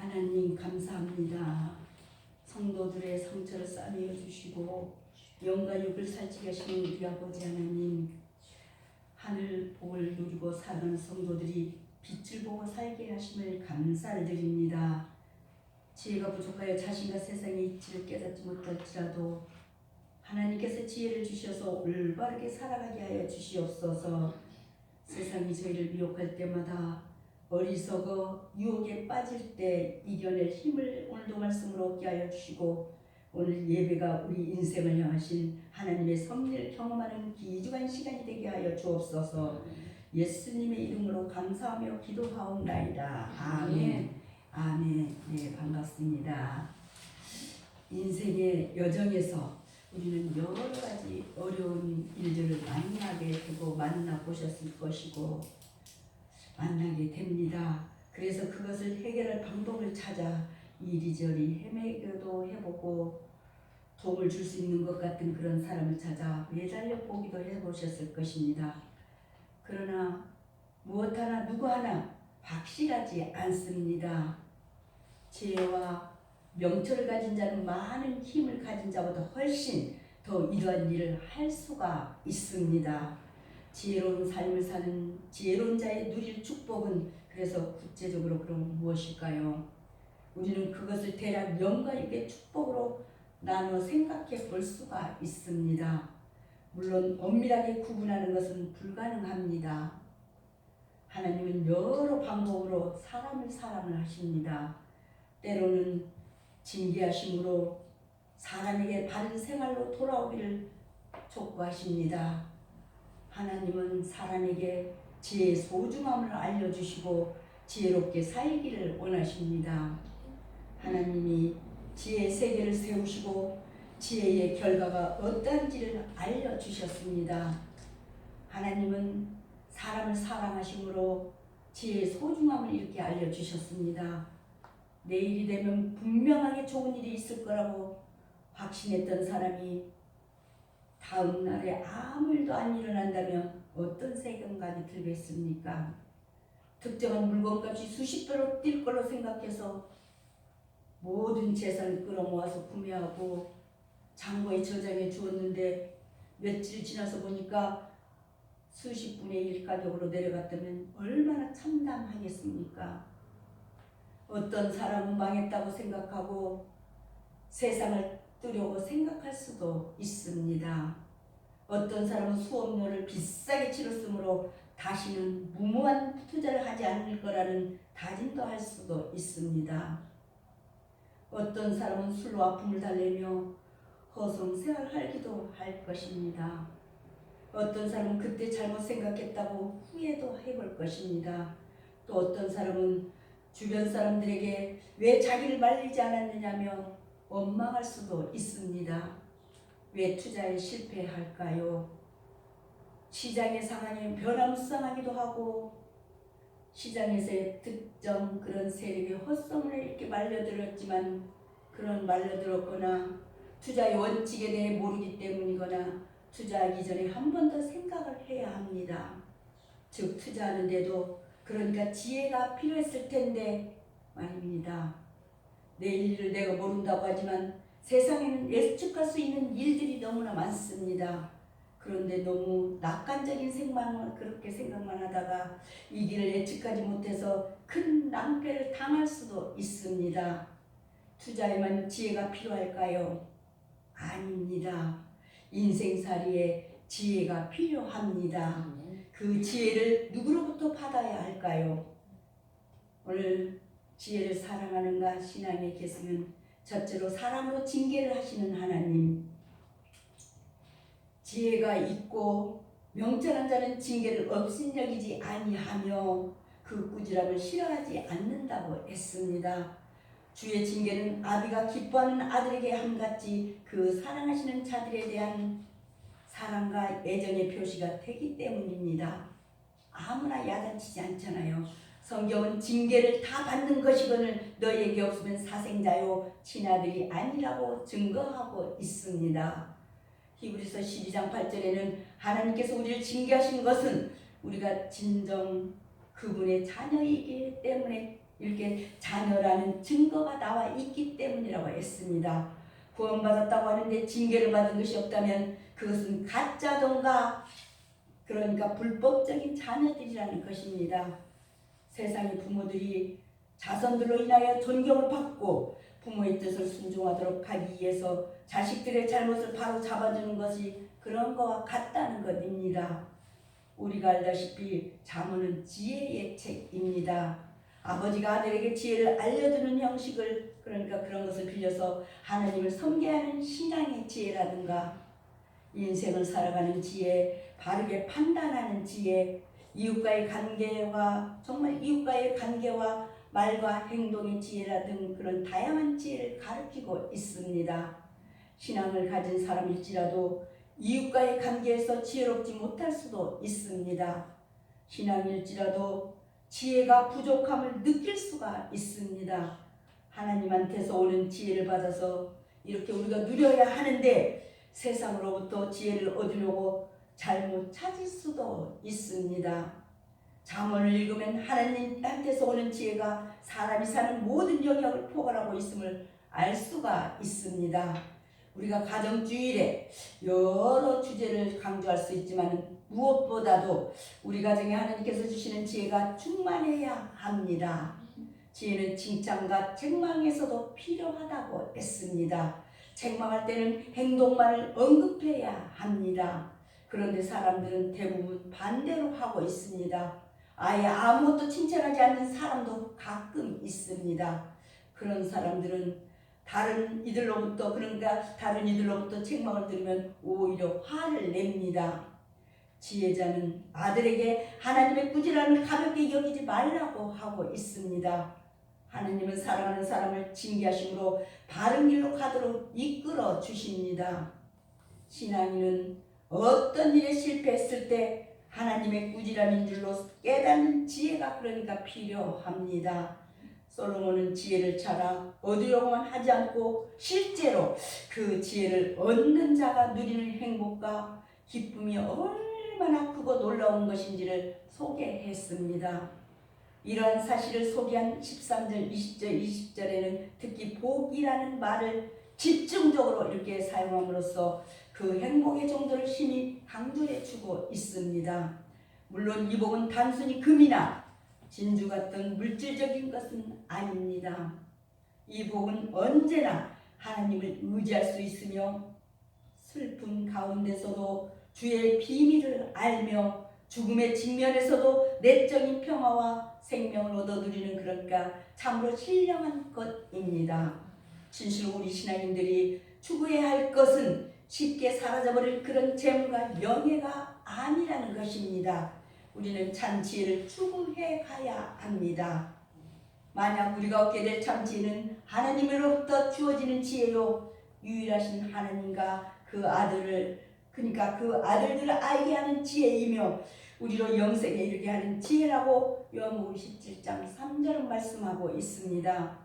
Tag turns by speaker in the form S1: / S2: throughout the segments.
S1: 하나님 감사합니다. 성도들의 상처를 싸매어 주시고 영과 육을 살찌게 하시는 우리 아버지 하나님, 하늘 복을 누리고 살아가는 성도들이 빛을 보고 살게 하심을 감사를 드립니다. 지혜가 부족하여 자신과 세상의 이치를 깨닫지 못할지라도 하나님께서 지혜를 주셔서 올바르게 살아가게 하여 주시옵소서. 세상이 저희를 미혹할 때마다 어리석어 유혹에 빠질 때 이겨낼 힘을 오늘도 말씀으로 얻게 하여 주시고, 오늘 예배가 우리 인생을 향하신 하나님의 섭리를 경험하는 귀중한 시간이 되게 하여 주옵소서. 예수님의 이름으로 감사하며 기도하옵나이다. 아멘. 아멘. 네, 반갑습니다. 인생의 여정에서 우리는 여러 가지 어려운 일들을 만나게 되고 만나보셨을 것이고 만나게 됩니다. 그래서 그것을 해결할 방법을 찾아 이리저리 헤매기도 해보고 도움을 줄 수 있는 것 같은 그런 사람을 찾아 매달려 보기도 해보셨을 것입니다. 그러나 무엇 하나 누구 하나 확실하지 않습니다. 지혜와 명철을 가진 자는 많은 힘을 가진 자보다 훨씬 더 이러한 일을 할 수가 있습니다. 지혜로운 삶을 사는 지혜로운 자의 누릴 축복은 그래서 구체적으로 그럼 무엇일까요? 우리는 그것을 대략 영과 육의 축복으로 나눠 생각해 볼 수가 있습니다. 물론 엄밀하게 구분하는 것은 불가능합니다. 하나님은 여러 방법으로 사람을 하십니다. 때로는 징계하심으로 사람에게 바른 생활로 돌아오기를 촉구하십니다. 하나님은 사람에게 지혜의 소중함을 알려주시고 지혜롭게 살기를 원하십니다. 하나님이 지혜의 세계를 세우시고 지혜의 결과가 어떠한지를 알려주셨습니다. 하나님은 사람을 사랑하심으로 지혜의 소중함을 이렇게 알려주셨습니다. 내일이 되면 분명하게 좋은 일이 있을 거라고 확신했던 사람이 다음 날에 아무 일도 안 일어난다면 어떤 생각이 들겠습니까? 특정한 물건값이 수십 배로 뛸 걸로 생각해서 모든 재산을 끌어모아서 구매하고 창고에 저장해 주었는데 며칠 지나서 보니까 수십 분의 1 가격으로 내려갔다면 얼마나 참담하겠습니까? 어떤 사람은 망했다고 생각하고 세상을 뜨려고 생각할 수도 있습니다. 어떤 사람은 수업료를 비싸게 치렀으므로 다시는 무모한 투자를 하지 않을 거라는 다짐도 할 수도 있습니다. 어떤 사람은 술로 아픔을 달래며 허송세월하기도 할 것입니다. 어떤 사람은 그때 잘못 생각했다고 후회도 해볼 것입니다. 또 어떤 사람은 주변 사람들에게 왜 자기를 말리지 않았느냐며 원망할 수도 있습니다. 왜 투자에 실패할까요? 시장의 상황이 변화무쌍하기도 하고 시장에서의 특정 그런 세력의 헛소문에 이렇게 말려들었지만 그런 말려들었거나 투자의 원칙에 대해 모르기 때문이거나 투자하기 전에 한 번 더 생각을 해야 합니다. 즉 투자하는데도 그러니까 지혜가 필요했을 텐데 말입니다. 내일 일을 내가 모른다고 하지만 세상에는 예측할 수 있는 일들이 너무나 많습니다. 그런데 너무 낙관적인 생각만 그렇게 생각만 하다가 이 길을 예측하지 못해서 큰 낭패를 당할 수도 있습니다. 투자에만 지혜가 필요할까요? 아닙니다. 인생살이에 지혜가 필요합니다. 그 지혜를 누구로부터 받아야 할까요? 오늘 지혜를 사랑하는가 신앙에 계시면 첫째로 사랑으로 징계를 하시는 하나님, 지혜가 있고 명철한 자는 징계를 업신여기지 아니하며 그 꾸지람을 싫어하지 않는다고 했습니다. 주의 징계는 아비가 기뻐하는 아들에게 함같이 그 사랑하시는 자들에 대한 사랑과 애정의 표시가 되기 때문입니다. 아무나 야단치지 않잖아요. 성경은 징계를 다 받는 것이거늘 너희에게 없으면 사생자요 친아들이 아니라고 증거하고 있습니다. 히브리서 12장 8절에는 하나님께서 우리를 징계하신 것은 우리가 진정 그분의 자녀이기 때문에 이렇게 자녀라는 증거가 나와 있기 때문이라고 했습니다. 구원받았다고 하는데 징계를 받은 것이 없다면 그것은 가짜던가, 그러니까 불법적인 자녀들이라는 것입니다. 세상의 부모들이 자손들로 인하여 존경을 받고 부모의 뜻을 순종하도록 하기 위해서 자식들의 잘못을 바로 잡아주는 것이 그런 거와 같다는 것입니다. 우리가 알다시피 자문은 지혜의 책입니다. 아버지가 아들에게 지혜를 알려주는 형식을, 그러니까 그런 것을 빌려서 하나님을 섬기하는 신앙의 지혜라든가, 인생을 살아가는 지혜, 바르게 판단하는 지혜, 이웃과의 관계와 정말 이웃과의 관계와 말과 행동의 지혜라 등 그런 다양한 지혜를 가르치고 있습니다. 신앙을 가진 사람일지라도 이웃과의 관계에서 지혜롭지 못할 수도 있습니다. 신앙일지라도 지혜가 부족함을 느낄 수가 있습니다. 하나님한테서 오는 지혜를 받아서 이렇게 우리가 누려야 하는데 세상으로부터 지혜를 얻으려고 잘못 찾을 수도 있습니다. 잠언을 읽으면 하나님한테서 오는 지혜가 사람이 사는 모든 영역을 포괄하고 있음을 알 수가 있습니다. 우리가 가정주일에 여러 주제를 강조할 수 있지만 무엇보다도 우리 가정에 하나님께서 주시는 지혜가 충만해야 합니다. 지혜는 칭찬과 책망에서도 필요하다고 했습니다. 책망할 때는 행동만을 언급해야 합니다. 그런데 사람들은 대부분 반대로 하고 있습니다. 아예 아무것도 칭찬하지 않는 사람도 가끔 있습니다. 그런 사람들은 다른 이들로부터 책망을 들으면 오히려 화를 냅니다. 지혜자는 아들에게 하나님의 꾸지람을 가볍게 여기지 말라고 하고 있습니다. 하나님은 사랑하는 사람을 징계하심으로 바른 길로 가도록 이끌어 주십니다. 신앙인은 어떤 일에 실패했을 때 하나님의 꾸지람인 줄로 깨닫는 지혜가 그러니까 필요합니다. 솔로몬은 지혜를 찾아 얻으려고만 하지 않고 실제로 그 지혜를 얻는 자가 누리는 행복과 기쁨이 얼마나 크고 놀라운 것인지를 소개했습니다. 이러한 사실을 소개한 13절, 20절, 20절에는 특히 복이라는 말을 집중적으로 이렇게 사용함으로써 그 행복의 정도를 심히 강조해 주고 있습니다. 물론 이 복은 단순히 금이나 진주 같은 물질적인 것은 아닙니다. 이 복은 언제나 하나님을 의지할 수 있으며 슬픔 가운데서도 주의 비밀을 알며 죽음의 직면에서도 내적인 평화와 생명을 얻어 누리는, 그러니까 참으로 신령한 것입니다. 진실로 우리 신앙인들이 추구해야 할 것은 쉽게 사라져버릴 그런 재물과 명예가 아니라는 것입니다. 우리는 참 지혜를 추구해 가야 합니다. 만약 우리가 얻게 될 참 지혜는 하나님으로부터 주어지는 지혜요, 유일하신 하나님과 그 아들을, 그러니까 그 아들들을 알게 하는 지혜이며 우리로 영생에 이르게 하는 지혜라고 요한복음 17장 3절은 말씀하고 있습니다.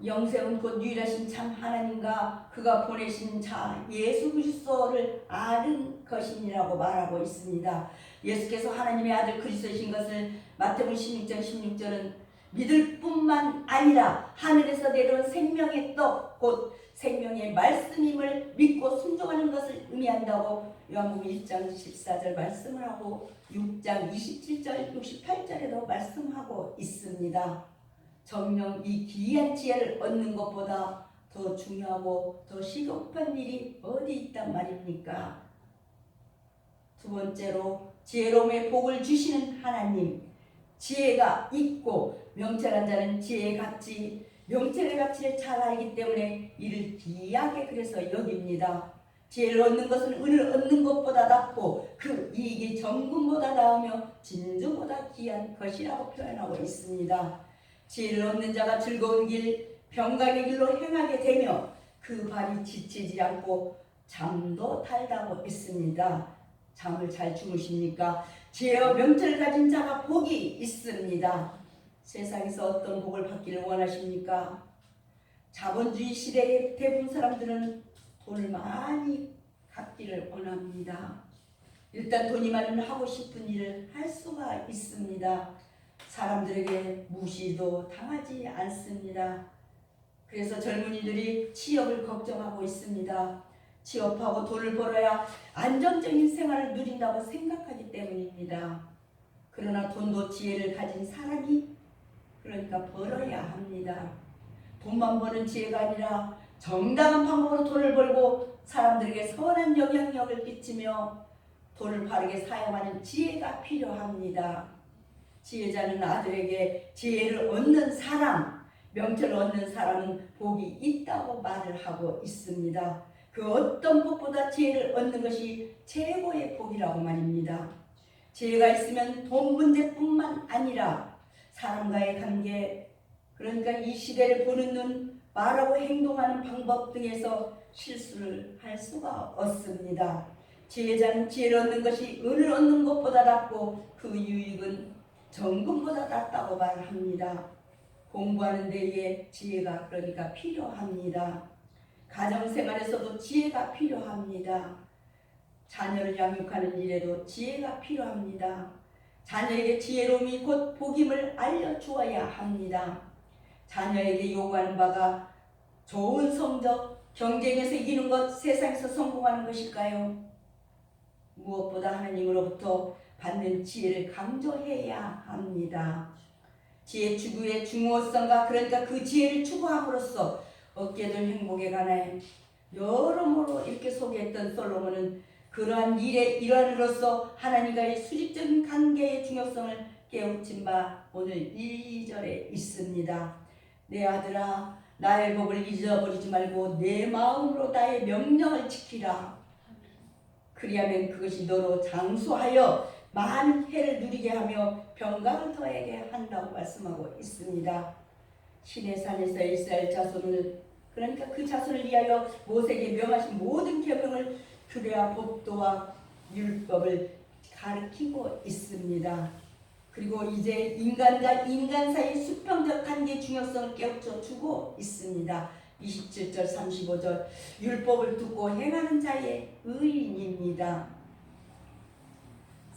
S1: 영생은 곧 유일하신 참 하나님과 그가 보내신 자 예수 그리스도를 아는 것이니라고 말하고 있습니다. 예수께서 하나님의 아들 그리스도이신 것을 마태복음 16장 16절은 믿을 뿐만 아니라 하늘에서 내려온 생명의 떡, 곧 생명의 말씀임을 믿고 순종하는 것을 의미한다고 요한복음 1장 14절 말씀을 하고 6장 27절 68절에도 말씀하고 있습니다. 정녕 이 귀한 지혜를 얻는 것보다 더 중요하고 더 시급한 일이 어디 있단 말입니까? 두 번째로 지혜로움의 복을 주시는 하나님. 지혜가 있고 명철한 자는 지혜의 가치, 명철의 가치를 잘 알기 때문에 이를 귀하게 그래서 여깁니다. 지혜를 얻는 것은 은을 얻는 것보다 낫고 그 이익이 정금보다 나으며 진주보다 귀한 것이라고 표현하고 있습니다. 지혜를 얻는 자가 즐거운 길, 평강의 길로 행하게 되며 그 발이 지치지 않고 잠도 달다고 했습니다. 잠을 잘 주무십니까? 지혜와 명철을 가진 자가 복이 있습니다. 세상에서 어떤 복을 받기를 원하십니까? 자본주의 시대의 대부분 사람들은 돈을 많이 갖기를 원합니다. 일단 돈이 많으면 하고 싶은 일을 할 수가 있습니다. 사람들에게 무시도 당하지 않습니다. 그래서 젊은이들이 취업을 걱정하고 있습니다. 취업하고 돈을 벌어야 안정적인 생활을 누린다고 생각하기 때문입니다. 그러나 돈도 지혜를 가진 사람이 그러니까 벌어야 합니다. 돈만 버는 지혜가 아니라 정당한 방법으로 돈을 벌고 사람들에게 선한 영향력을 끼치며 돈을 바르게 사용하는 지혜가 필요합니다. 지혜자는 아들에게 지혜를 얻는 사람, 명철을 얻는 사람은 복이 있다고 말을 하고 있습니다. 그 어떤 복보다 지혜를 얻는 것이 최고의 복이라고 말입니다. 지혜가 있으면 돈 문제뿐만 아니라 사람과의 관계, 그러니까 이 시대를 보는 눈, 말하고 행동하는 방법 등에서 실수를 할 수가 없습니다. 지혜자는 지혜를 얻는 것이 은을 얻는 것보다 낫고 그 유익은 정금보다 낫다고 말합니다. 공부하는 데에 지혜가 그러니까 필요합니다. 가정생활에서도 지혜가 필요합니다. 자녀를 양육하는 일에도 지혜가 필요합니다. 자녀에게 지혜로움이 곧 복임을 알려주어야 합니다. 자녀에게 요구하는 바가 좋은 성적, 경쟁에서 이기는 것, 세상에서 성공하는 것일까요? 무엇보다 하나님으로부터 받는 지혜를 강조해야 합니다. 지혜 추구의 중요성과 그러니까 그 지혜를 추구함으로써 얻게 될 행복에 관하여 여러모로 이렇게 소개했던 솔로몬은 그러한 일의 일환으로서 하나님과의 수직적인 관계의 중요성을 깨우친 바 오늘 2절에 있습니다. 내 아들아 나의 법을 잊어버리지 말고 내 마음으로 나의 명령을 지키라. 그리하면 그것이 너로 장수하여 많은 해를 누리게 하며 평강을 더하게 한다고 말씀하고 있습니다. 시내산에서 이스라엘 자손을 그러니까 그 자손을 위하여 모세에게 명하신 모든 계명을 규례와 법도와 율법을 가르치고 있습니다. 그리고 이제 인간과 인간 사이의 수평적 관계의 중요성을 깨우쳐 주고 있습니다. 27절 35절 율법을 듣고 행하는 자의 의인입니다.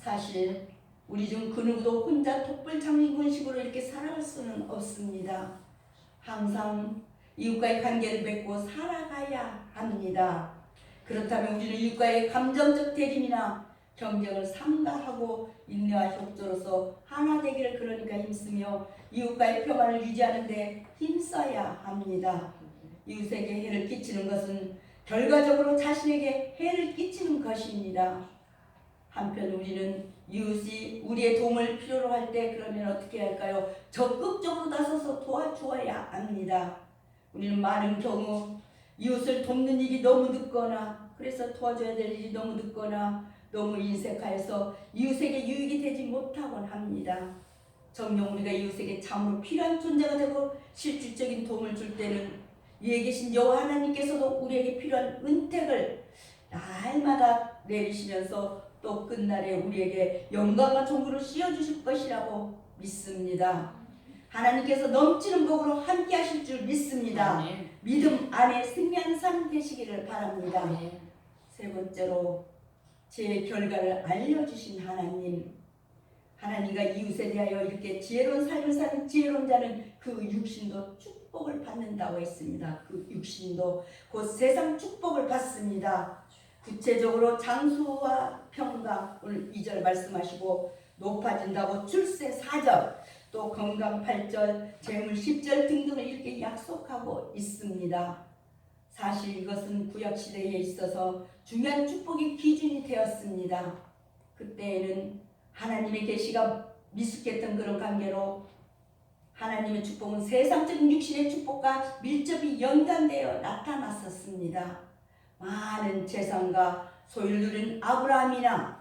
S1: 사실 우리 중 그 누구도 혼자 독불장군식으로 이렇게 살아갈 수는 없습니다. 항상 이웃과의 관계를 맺고 살아가야 합니다. 그렇다면 우리는 이웃과의 감정적 대립이나 경쟁을 삼가하고 인내와 협조로서 하나 되기를 그러니까 힘쓰며 이웃과의 평화를 유지하는 데 힘써야 합니다. 이웃에게 해를 끼치는 것은 결과적으로 자신에게 해를 끼치는 것입니다. 한편 우리는 이웃이 우리의 도움을 필요로 할 때 그러면 어떻게 할까요? 적극적으로 나서서 도와주어야 합니다. 우리는 많은 경우 이웃을 돕는 일이 너무 늦거나 그래서 도와줘야 될 일이 너무 늦거나 너무 인색하여서 이웃에게 유익이 되지 못하곤 합니다. 정녕 우리가 이웃에게 참으로 필요한 존재가 되고 실질적인 도움을 줄 때는 위에 계신 여호와 하나님께서도 우리에게 필요한 은택을 날마다 내리시면서 또 끝날에 우리에게 영광과 존귀를 씌워주실 것이라고 믿습니다. 하나님께서 넘치는 복으로 함께 하실 줄 믿습니다. 믿음 안에 승리하는 삶 되시기를 바랍니다. 세 번째로 제 결과를 알려주신 하나님, 하나님과 이웃에 대하여 이렇게 지혜로운 삶을 사는 지혜로운 자는 그 육신도 축복을 받는다고 했습니다. 그 육신도 곧 세상 축복을 받습니다. 구체적으로 장수와 평강, 오늘 2절 말씀하시고 높아진다고 출세 4절, 또 건강 8절, 재물 10절 등등을 이렇게 약속하고 있습니다. 사실 이것은 구약시대에 있어서 중요한 축복의 기준이 되었습니다. 그때에는 하나님의 계시가 미숙했던 그런 관계로 하나님의 축복은 세상적인 육신의 축복과 밀접히 연관되어 나타났었습니다. 많은 재산과 소유를 누린 아브라함이나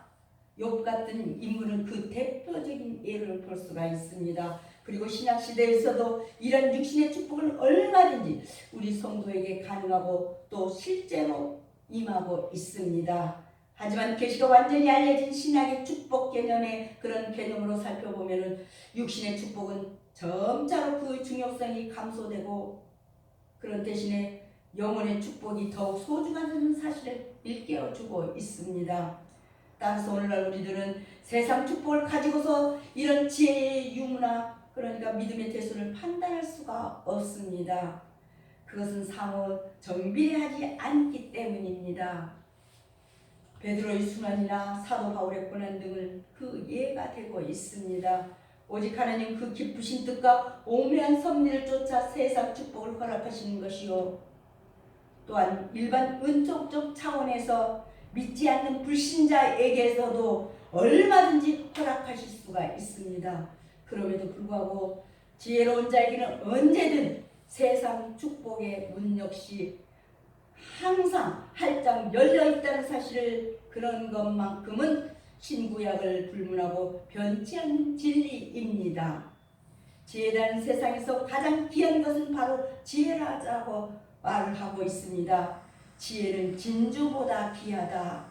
S1: 욥 같은 인물은 그 대표적인 예를 볼 수가 있습니다. 그리고 신약시대에서도 이런 육신의 축복을 얼마든지 우리 성도에게 가능하고 또 실제로 임하고 있습니다. 하지만 계시가 완전히 알려진 신약의 축복 개념의 그런 개념으로 살펴보면 육신의 축복은 점차로 그 중요성이 감소되고 그런 대신에 영혼의 축복이 더욱 소중하다는 사실을 일깨워주고 있습니다. 따라서 오늘날 우리들은 세상 축복을 가지고서 이런 지혜의 유무나 그러니까 믿음의 대수를 판단할 수가 없습니다. 그것은 상호 정비하지 않기 때문입니다. 베드로의 순환이나 사도 바울의 고난 등을 그 예가 되고 있습니다. 오직 하나님 그 깊으신 뜻과 오묘한 섭리를 쫓아 세상 축복을 허락하시는 것이요, 또한 일반 은총적 차원에서 믿지 않는 불신자에게서도 얼마든지 허락하실 수가 있습니다. 그럼에도 불구하고 지혜로운 자에게는 언제든 세상 축복의 문 역시 항상 활짝 열려있다는 사실을, 그런 것만큼은 신구약을 불문하고 변치 않는 진리입니다. 지혜라는 세상에서 가장 귀한 것은 바로 지혜라고 말을 하고 있습니다. 지혜는 진주보다 귀하다.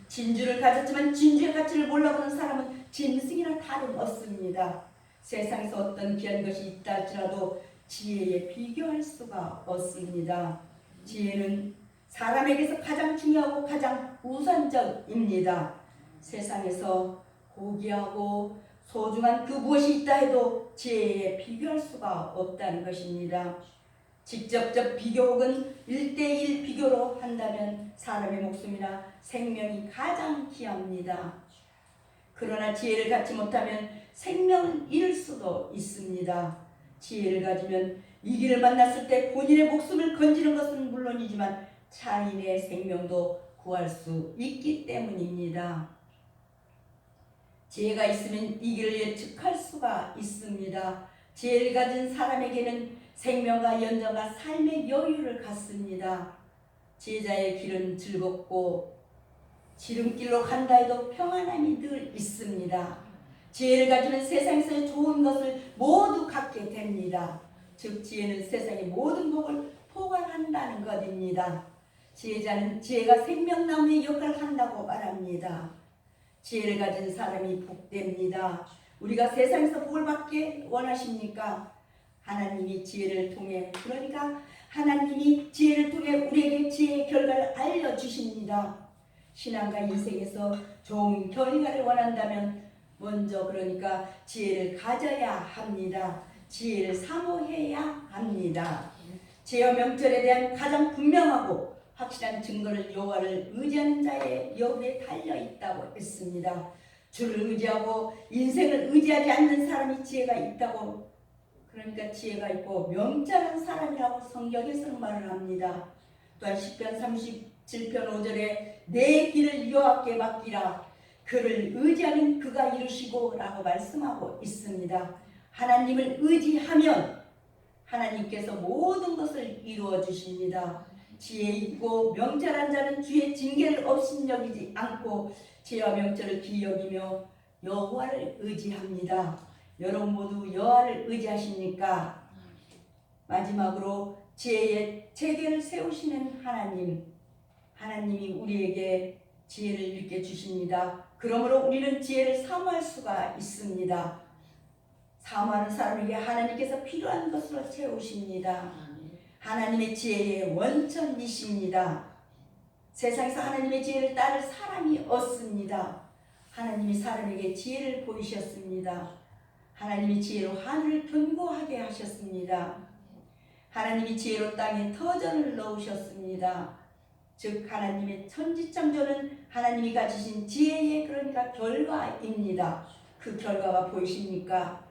S1: 진주를 가졌지만 진주의 가치를 몰라보는 사람은 짐승이나 다름없습니다. 세상에서 어떤 귀한 것이 있다 할지라도 지혜에 비교할 수가 없습니다. 지혜는 사람에게서 가장 중요하고 가장 우선적입니다. 세상에서 고귀하고 소중한 그 무엇이 있다 해도 지혜에 비교할 수가 없다는 것입니다. 직접적 비교 혹은 1대1 비교로 한다면 사람의 목숨이나 생명이 가장 귀합니다. 그러나 지혜를 갖지 못하면 생명을 잃을 수도 있습니다. 지혜를 가지면 위기를 만났을 때 본인의 목숨을 건지는 것은 물론이지만 타인의 생명도 구할 수 있기 때문입니다. 지혜가 있으면 위기를 예측할 수가 있습니다. 지혜를 가진 사람에게는 생명과 연장과 삶의 여유를 갖습니다. 지혜자의 길은 즐겁고 지름길로 간다 해도 평안함이 늘 있습니다. 지혜를 가지면 세상에서의 좋은 것을 모두 갖게 됩니다. 즉 지혜는 세상의 모든 복을 포괄한다는 것입니다. 지혜자는 지혜가 생명나무의 역할을 한다고 말합니다. 지혜를 가진 사람이 복됩니다. 우리가 세상에서 복을 받기 원하십니까? 하나님이 지혜를 통해, 그러니까 하나님이 지혜를 통해 우리에게 지혜의 결과를 알려주십니다. 신앙과 인생에서 좋은 결과를 원한다면 먼저 그러니까 지혜를 가져야 합니다. 지혜를 사모해야 합니다. 지혜와 명철에 대한 가장 분명하고 확실한 증거를 여호와를 의지하는 자의 여기에 달려있다고 했습니다. 주를 의지하고 인생을 의지하지 않는 사람이 지혜가 있다고, 그러니까 지혜가 있고 명철한 사람이라고 성경에서는 말을 합니다. 또한 시편 37편 5절에 내 길을 여호와께 맡기라, 그를 의지하면 그가 이루시고 라고 말씀하고 있습니다. 하나님을 의지하면 하나님께서 모든 것을 이루어 주십니다. 지혜 있고 명철한 자는 주의 징계를 업신여기지 않고 지혜와 명철을 귀히 여기며 여호와를 의지합니다. 여러분 모두 여호와를 의지하십니까? 마지막으로 지혜의 체계를 세우시는 하나님이 우리에게 지혜를 일깨 주십니다. 그러므로 우리는 지혜를 사모할 수가 있습니다. 사모하는 사람에게 하나님께서 필요한 것으로 채우십니다. 하나님의 지혜의 원천이십니다. 세상에서 하나님의 지혜를 따를 사람이 없습니다. 하나님이 사람에게 지혜를 보이셨습니다. 하나님이 지혜로 하늘을 견고하게 하셨습니다. 하나님이 지혜로 땅에 터전을 넣으셨습니다. 즉 하나님의 천지창조는 하나님이 가지신 지혜의 그러니까 결과입니다. 그 결과가 보이십니까?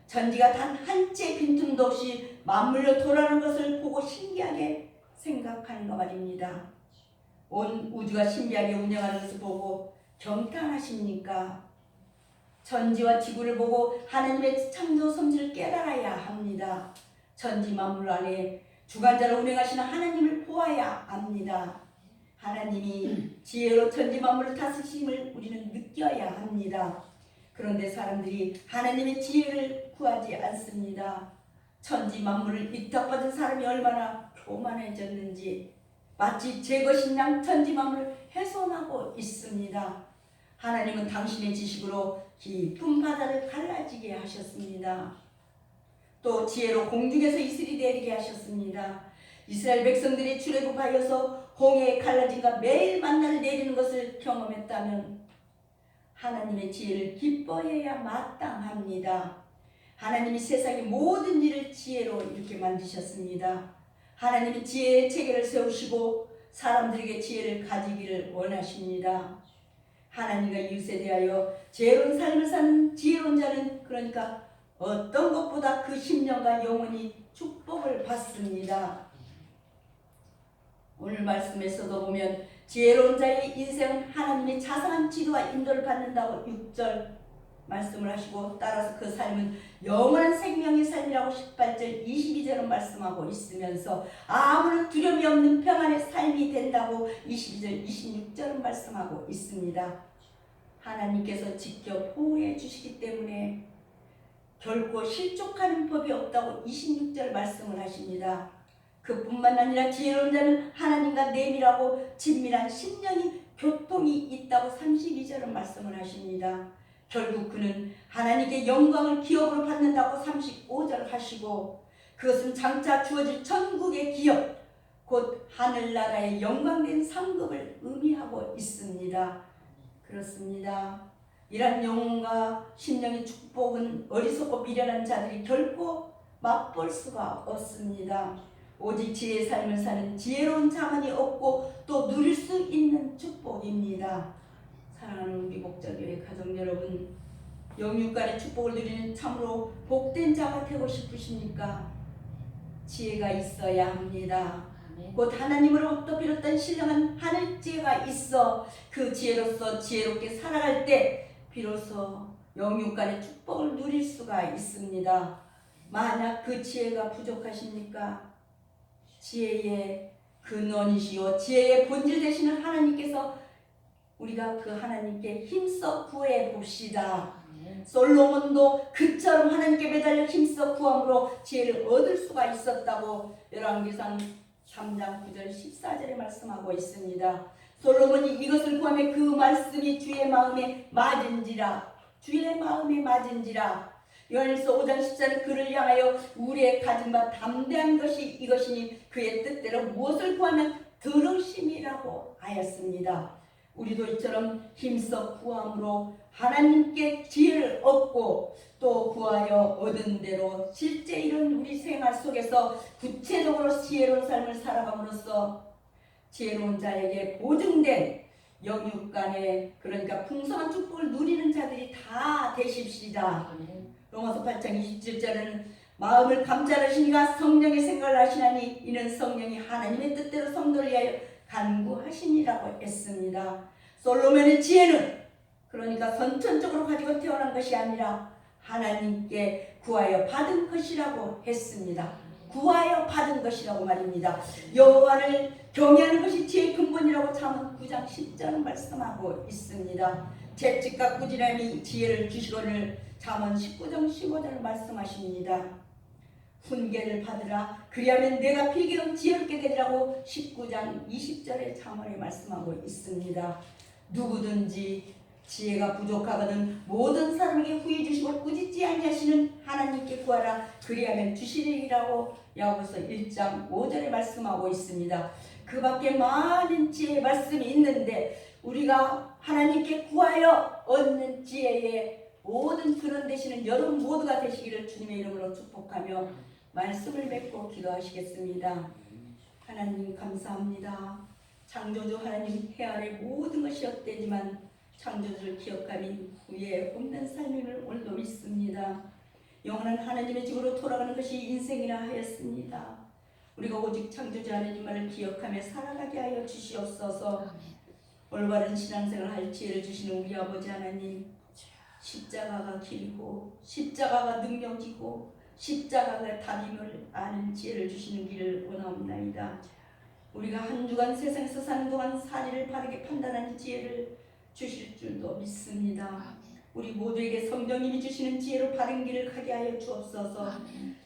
S1: 천지가 단 한 채 빈틈도 없이 맞물려 돌아가는 것을 보고 신기하게 생각하는 거 말입니다. 온 우주가 신비하게 운영하는 것을 보고 경탄하십니까? 천지와 지구를 보고 하나님의 창조 솜씨를 깨달아야 합니다. 천지 만물 안에 주관자로 운행하시는 하나님을 보아야 합니다. 하나님이 지혜로 천지 만물을 다스리심을 우리는 느껴야 합니다. 그런데 사람들이 하나님의 지혜를 구하지 않습니다. 천지 만물을 위탁받은 사람이 얼마나 교만해졌는지 마치 제 것인 양 천지 만물을 훼손하고 있습니다. 하나님은 당신의 지식으로 깊은 바다를 갈라지게 하셨습니다. 또 지혜로 공중에서 이슬이 내리게 하셨습니다. 이스라엘 백성들이 출애굽하여서 홍해의 갈라짐과 매일 만나를 내리는 것을 경험했다면 하나님의 지혜를 기뻐해야 마땅합니다. 하나님이 세상의 모든 일을 지혜로 이렇게 만드셨습니다. 하나님이 지혜의 체계를 세우시고 사람들에게 지혜를 가지기를 원하십니다. 하나님과 이웃에 대하여 지혜로운 삶을 사는 지혜로운 자는 그러니까 어떤 것보다 그 심령과 영혼이 축복을 받습니다. 오늘 말씀에서도 보면 지혜로운 자의 인생은 하나님의 자상한 지도와 인도를 받는다고 6절 말씀을 하시고 따라서 그 삶은 영원한 생명의 삶이라고 18절 22절은 말씀하고 있으면서 아무런 두려움이 없는 평안의 삶이 된다고 22절 26절은 말씀하고 있습니다. 하나님께서 직접 보호해 주시기 때문에 결코 실족하는 법이 없다고 26절 말씀을 하십니다. 그뿐만 아니라 지혜로운 자는 하나님과 내밀하고 친밀한 심령이 교통이 있다고 32절은 말씀을 하십니다. 결국 그는 하나님께 영광을 기업으로 받는다고 35절 하시고 그것은 장차 주어질 천국의 기업 곧 하늘나라의 영광된 상급을 의미하고 있습니다. 그렇습니다. 이런 영혼과 심령의 축복은 어리석고 미련한 자들이 결코 맛볼 수가 없습니다. 오직 지혜의 삶을 사는 지혜로운 자만이 얻고 또 누릴 수 있는 축복입니다. 사랑하는 우리 목자교회 가족 여러분, 영육간의 축복을 누리는 참으로 복된 자가 되고 싶으십니까? 지혜가 있어야 합니다. 곧 하나님으로부터 비롯된 신령한 하늘 지혜가 있어 그 지혜로서 지혜롭게 살아갈 때 비로소 영육간의 축복을 누릴 수가 있습니다. 만약 그 지혜가 부족하십니까? 지혜의 근원이시오 지혜의 본질 되시는 하나님께서 우리가 그 하나님께 힘써 구해 봅시다. 솔로몬도 그처럼 하나님께 매달려 힘써 구함으로 지혜를 얻을 수가 있었다고 열왕기상 3장 9절 14절에 말씀하고 있습니다. 솔로몬이 이것을 구하며 그 말씀이 주의 마음에 맞은지라 요한일서 5장 14절은 그를 향하여 우리의 가진 바 담대한 것이 이것이니 그의 뜻대로 무엇을 구하면 들으심이라고 하였습니다. 우리도 이처럼 힘써 구함으로 하나님께 지혜를 얻고 또 구하여 얻은 대로 실제 이런 우리 생활 속에서 구체적으로 지혜로운 삶을 살아감으로써 지혜로운 자에게 보증된 영육간의 그러니까 풍성한 축복을 누리는 자들이 다 되십시다. 로마서 8장 27절에는 마음을 감찰하시니가 성령의 생각을 하시나니 이는 성령이 하나님의 뜻대로 성도를 위하여 간구하시니라고 했습니다. 솔로몬의 지혜는 그러니까 선천적으로 가지고 태어난 것이 아니라 하나님께 구하여 받은 것이라고 했습니다. 구하여 받은 것이라고 말입니다. 여호와를 경외하는 것이 지혜의 근본이라고 잠언 9장 10절은 말씀하고 있습니다. 채찍과 꾸지람이 지혜를 주시거늘 잠언 19장 15절을 말씀하십니다. 훈계를 받으라 그리하면 내가 필경 지혜롭게 되리라고 19장 20절의 잠언에 말씀하고 있습니다. 누구든지 지혜가 부족하거든 모든 사람에게 후히 주시고 꾸짖지 아니하시는 하나님께 구하라 그리하면 주시리라고 야고보서 1장 5절에 말씀하고 있습니다. 그 밖에 많은 지혜의 말씀이 있는데 우리가 하나님께 구하여 얻는 지혜의 모든 근원 되시는 여러분 모두가 되시기를 주님의 이름으로 축복하며 말씀을 맺고 기도하시겠습니다. 하나님 감사합니다. 창조주 하나님 해 아래 모든 것이 헛되지만 창조주를 기억하니 후에 없는 삶임을 오늘도 믿습니다. 영원한 하나님의 집으로 돌아가는 것이 인생이라 하였습니다. 우리가 오직 창조주 하나님만을 기억하며 살아가게 하여 주시옵소서. 올바른 신앙생활을 할 지혜를 주시는 우리 아버지 하나님, 십자가가 길고 십자가가 능력이고 십자가가 답임을 아는 지혜를 주시는 길을 원하옵나이다. 우리가 한 주간 세상에서 사는 동안 사리를 바르게 판단하는 지혜를 주실 줄도 믿습니다. 우리 모두에게 성령님이 주시는 지혜로 바른 길을 가게 하여 주옵소서.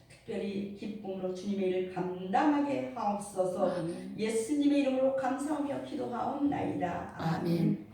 S1: 특별히 기쁨으로 주님의 일을 감당하게 하옵소서. 예수님의 이름으로 감사하며 기도하옵나이다. 아멘.